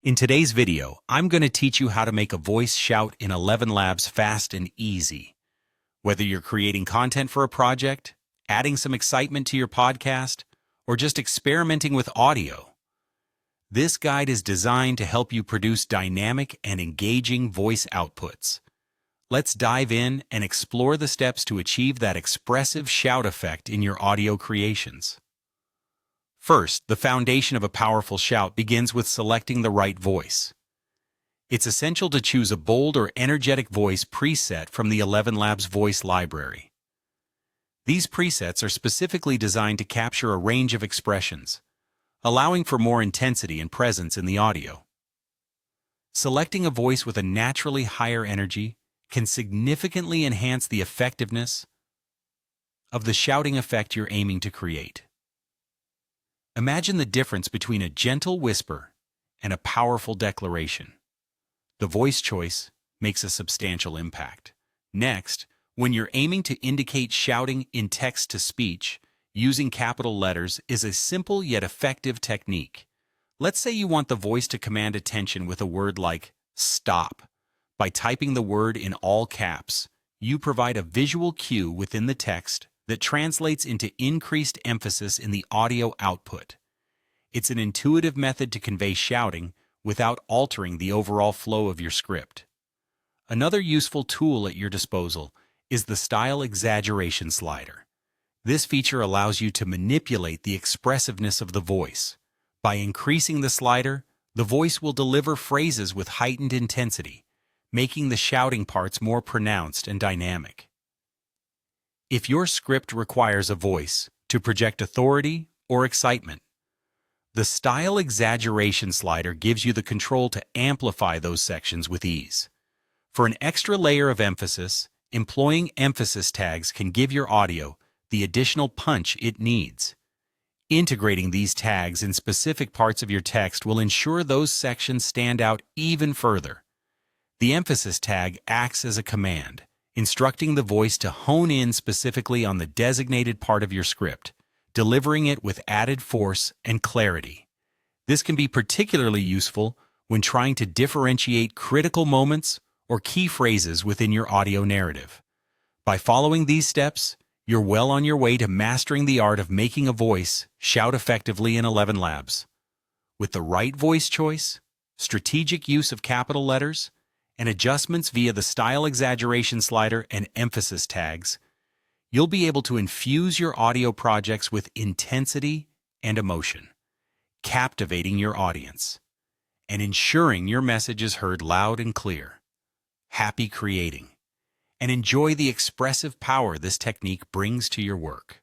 In today's video, I'm going to teach you how to make a voice shout in ElevenLabs fast and easy. Whether you're creating content for a project, adding some excitement to your podcast, or just experimenting with audio, this guide is designed to help you produce dynamic and engaging voice outputs. Let's dive in and explore the steps to achieve that expressive shout effect in your audio creations. First, the foundation of a powerful shout begins with selecting the right voice. It's essential to choose a bold or energetic voice preset from the ElevenLabs voice library. These presets are specifically designed to capture a range of expressions, allowing for more intensity and presence in the audio. Selecting a voice with a naturally higher energy can significantly enhance the effectiveness of the shouting effect you're aiming to create. Imagine the difference between a gentle whisper and a powerful declaration. The voice choice makes a substantial impact. Next, when you're aiming to indicate shouting in text-to-speech, using capital letters is a simple yet effective technique. Let's say you want the voice to command attention with a word like stop. By typing the word in all caps, you provide a visual cue within the text that translates into increased emphasis in the audio output. It's an intuitive method to convey shouting without altering the overall flow of your script. Another useful tool at your disposal is the style exaggeration slider. This feature allows you to manipulate the expressiveness of the voice. By increasing the slider, the voice will deliver phrases with heightened intensity, making the shouting parts more pronounced and dynamic. If your script requires a voice to project authority or excitement, the style exaggeration slider gives you the control to amplify those sections with ease. For an extra layer of emphasis, employing emphasis tags can give your audio the additional punch it needs. Integrating these tags in specific parts of your text will ensure those sections stand out even further. The emphasis tag acts as a command, instructing the voice to hone in specifically on the designated part of your script, delivering it with added force and clarity. This can be particularly useful when trying to differentiate critical moments or key phrases within your audio narrative. By following these steps, you're well on your way to mastering the art of making a voice shout effectively in ElevenLabs. With the right voice choice, strategic use of capital letters, and adjustments via the style exaggeration slider and emphasis tags, you'll be able to infuse your audio projects with intensity and emotion, captivating your audience, and ensuring your message is heard loud and clear. Happy creating, and enjoy the expressive power this technique brings to your work.